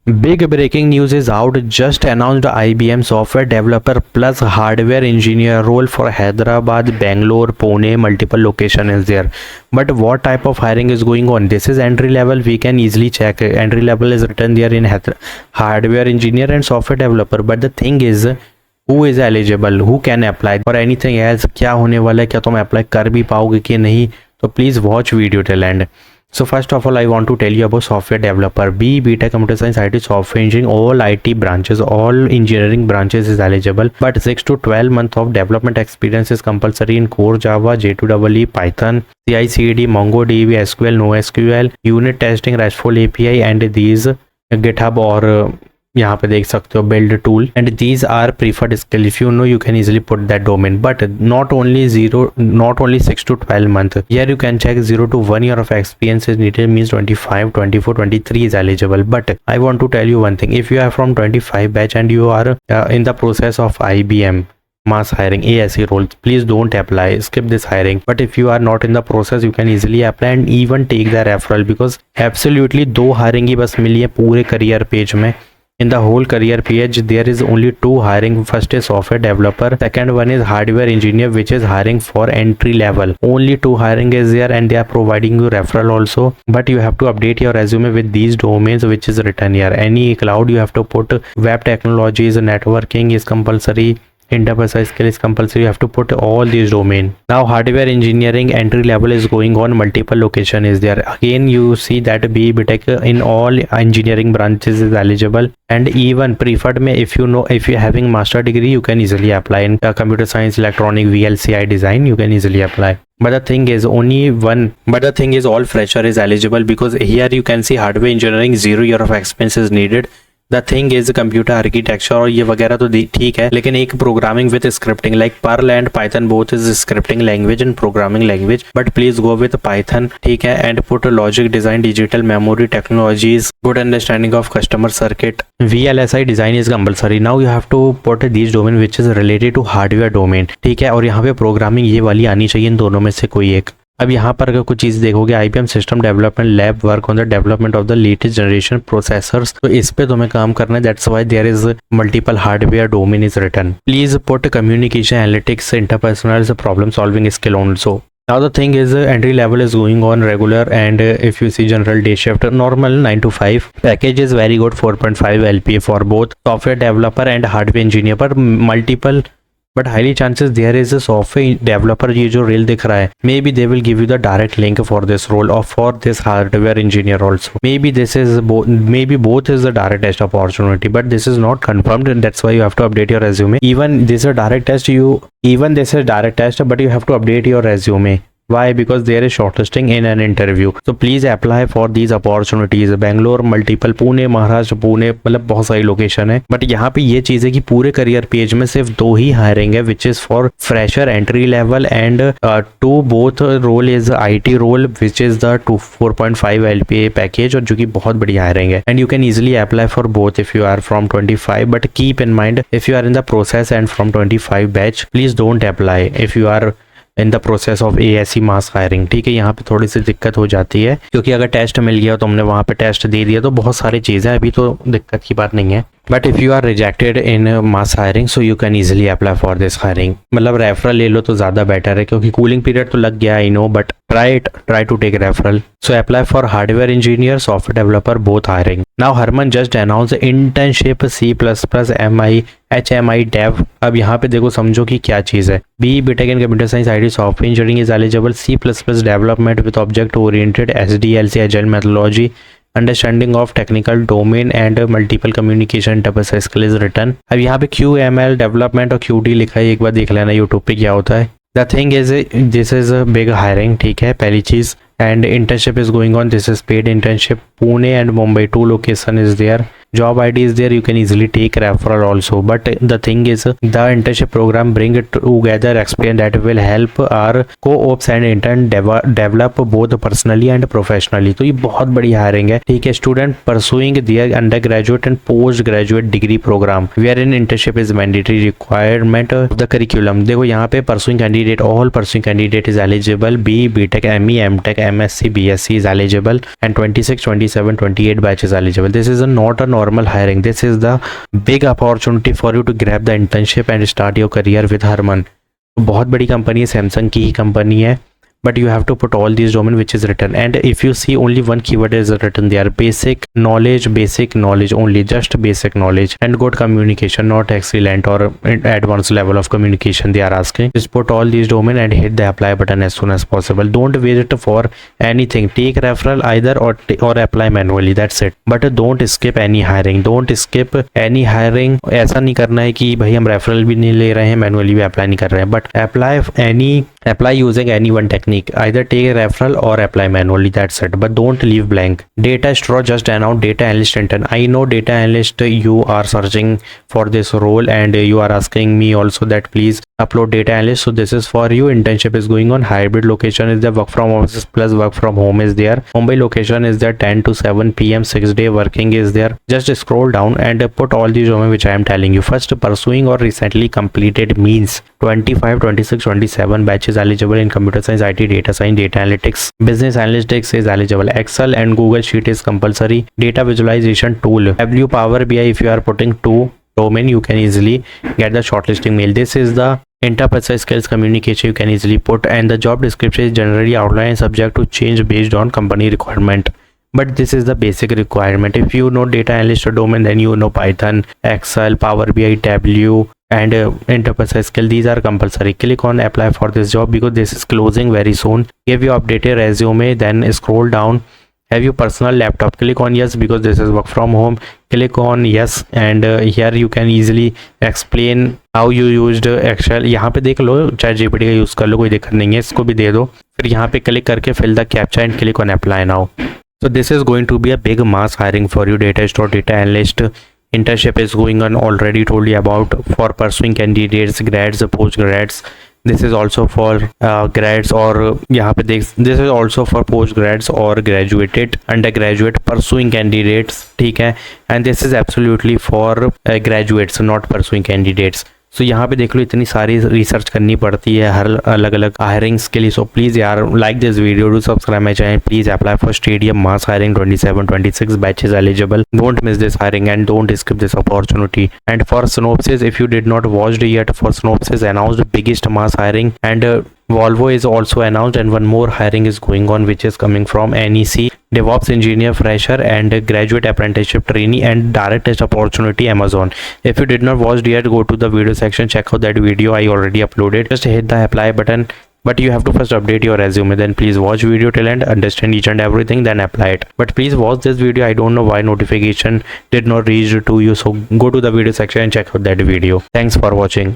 Big breaking news is out. Just announced IBM software developer plus hardware engineer role for Hyderabad, Bangalore, Pune, multiple location is there. But what type of hiring is going on? This is entry level. We can easily check. Entry level is written there in hardware engineer and software developer. But the thing is, who is eligible? Who can apply? For anything else, क्या होने वाला है? क्या तुम apply कर भी पाओगे कि नहीं? तो please watch video till and. So first of all, I want to tell you about software developer. BTech, computer science, IT, software engineering, all IT branches, all engineering branches is eligible. But 6 to 12 months of development experience is compulsory in core Java, J2EE, Python, CI/CD, MongoDB, SQL, NoSQL, unit testing, RESTful API, and these GitHub और यहाँ पे देख सकते हो build tool, and these are preferred skill. If you know, you can easily put that domain. But not only 6 to 12 months. Here you can check 0 to 1 year of experience is needed, means 25, 24, 23 is eligible. But I want to tell you one thing. If you are from 25 batch and you are in the process of IBM mass hiring ASE role, please don't apply, skip this hiring. But if you are not in the process, you can easily apply and even take the referral, because absolutely 2 hiring ही बस मिली है पूरे career page में. In the whole career page, there is only 2 hiring. First is software developer, second one is hardware engineer, which is hiring for entry level. Only 2 hiring is there, and they are providing you referral also. But you have to update your resume with these domains which is written here. Any cloud you have to put, web technologies, networking is compulsory, enterprise skill is compulsory. You have to put all these domain. Now hardware engineering entry level is going on, multiple location is there. Again you see that BTech in all engineering branches is eligible, and even preferred में if you know, if you having master degree, you can easily apply in computer science, electronic, VLCI design, you can easily apply. But the thing is all fresher is eligible, because here you can see hardware engineering 0 year of experience is needed. The thing is computer architecture और ये वगैरह तो ठीक है, लेकिन एक programming with scripting, like Perl and Python both is scripting language and programming language. But please go with Python, ठीक है, and put logic design, digital memory technologies, good understanding of customer circuit, VLSI design is compulsory. Now you have to put this domain which is related to hardware domain, ठीक है, और यहाँ पे programming ये वाली आनी चाहिए, इन दोनों में से कोई एक. अब यहाँ पर अगर कुछ चीज़ देखोगे, IBM system development lab work on the development of the latest generation processors, तो इस पे तुम्हें काम करना है. That's why there is multiple hardware domain is written. Please put communication, analytics, interpersonal problem solving skill also. Now the thing is entry level is going on regular, and if you see general day shift, normal 9 to 5. Package is very good, 4.5 LPA for both software developer and hardware engineer. पर multiple but highly chances there is a software developer, ये जो role दिख रहा है, maybe they will give you the direct link for this role or for this hardware engineer also. Maybe this is both is the direct test opportunity, but this is not confirmed, and that's why you have to update your resume. Even this is a direct test, but you have to update your resume. Why? Because there is shortlisting in an interview. So please apply for these opportunities. Bangalore, multiple, Pune, Maharashtra, Pune, मतलब बहुत सारी location है. But यहाँ पे ये चीज़ है कि पूरे करियर पेज में सिर्फ 2 ही हायरिंग है, which is for fresher entry level, and 2 both role is IT role, which is the 4.5 LPA package, और जो कि बहुत बड़ी हायरिंग है. And you can easily apply for both if you are from 25. But keep in mind, if you are in the process and from 25 batch, please don't apply if you are in the process of ASE mass hiring, ठीक है. यहाँ पे थोड़ी सी दिक्कत हो जाती है, क्योंकि अगर टेस्ट मिल गया तो हमने वहाँ पे टेस्ट दे दिया, तो बहुत सारी चीज़ें, अभी तो दिक्कत की बात नहीं है. But if you are rejected in mass hiring, so you can easily apply for this hiring. मतलब रेफरल ले लो तो ज़्यादा बेटर है, क्योंकि कूलिंग पीरियड तो लग गया, I know, but try to take referral. So apply for hardware engineer, software developer, both hiring. Now Harman just announced internship C++, HMI dev. अब यहाँ पे देखो, समझो कि क्या चीज़ है. BTech in computer science, IT, software engineering is eligible. C++ development with object oriented, SDLC, agile methodology, understanding of technical domain and multiple communication interface skill is written. अब यहाँ पे QML development और QT लिखा है, एक बार देख लेना YouTube पे क्या होता है. The thing is, this is a big hiring, ठीक है, पहली चीज़. And internship is going on. This is paid internship. Pune and Mumbai, 2 location is there. Job ID is there. You can easily take referral also. But the thing is, the internship program bring it together experience that will help our co-ops and intern develop both personally and professionally. तो ये बहुत बड़ी hiring है, ठीक है. Student pursuing their undergraduate and postgraduate degree program wherein internship is mandatory requirement of the curriculum. देखो यहाँ पे pursuing candidate, all pursuing candidate is eligible. BTech, ME, MTech, MSc, BSc is eligible, and 26, 27, 28 batch is eligible. This is not a normal normal hiring. This is the big opportunity for you to grab the internship and start your career with Harman. बहुत बड़ी company है, Samsung की ही company है, but you have to put all these domain which is written. And if you see, only one keyword is written there: basic knowledge only, just basic knowledge, and good communication, not excellent or advanced level of communication they are asking. Just put all these domain and hit the apply button as soon as possible. Don't wait for anything. Take referral either or apply manually, that's it. But don't skip any hiring. ऐसा नहीं करना है कि भाई हम referral भी नहीं ले रहे हैं, मैनुअली भी अप्लाई नहीं कर रहे हैं, but apply using any one technique. Either take a referral or apply manually, that's it. But don't leave blank. Data straw just announced data analyst intern. I know data analyst, you are searching for this role and you are asking me also that please upload data analyst. So this is for you. Internship is going on. Hybrid location is the work from office plus work from home is there. Mumbai location is there, 10 to 7 p.m. 6-day working is there. Just scroll down and put all these domain which I am telling you. First, pursuing or recently completed means 25, 26, 27 batches eligible in computer science, IT, data science, data analytics. Business analytics is eligible. Excel and Google Sheet is compulsory. Data visualization tool. W Power BI, if you are putting 2 domain, you can easily get the shortlisting mail. This is the interpersonal skills communication you can easily put, and the job description is generally outlined and subject to change based on company requirement. But this is the basic requirement. If you know data analyst domain, then you know Python, Excel, Power BI, Tableau, and interpersonal skill. These are compulsory. Click on apply for this job because this is closing very soon. Give your updated resume, then scroll down. Have your personal laptop? Click on yes because this is work from home. Click on yes, and here you can easily explain how you used Excel. यहाँ पे देख लो, ChatGPT का use कर लो, कोई दिक्कत नहीं है, इसको भी दे दो. फिर यहाँ पे क्लिक करके fill the captcha and click on apply now. So this is going to be a big mass hiring for you, data store, data analyst. Internship is going on, already told you about, for pursuing candidates, grads, post grads. This is also for grads, और यहाँ पे देख, this is also for post grads or graduated, undergraduate pursuing candidates, ठीक है, and this is absolutely for graduates, not pursuing candidates. सो यहाँ पे देख लो, इतनी सारी रिसर्च करनी पड़ती है हर अलग अलग हायरिंग्स के लिए. सो प्लीज़ यार, like this video, do subscribe my channel, please apply for stadium mass hiring 27-26 batches eligible. Don't miss this hiring and don't skip this opportunity. And for synopsis, if you did not watch it yet, for synopsis announced biggest mass hiring, and Volvo is also announced, and one more hiring is going on which is coming from NEC, DevOps engineer fresher and graduate apprenticeship trainee, and direct test opportunity Amazon. If you did not watch it yet, go to the video section, check out that video I already uploaded. Just hit the apply button, but you have to first update your resume, then please watch video till end, understand each and everything, then apply it. But please watch this video. I don't know why notification did not reach to you, so go to the video section and check out that video. Thanks for watching.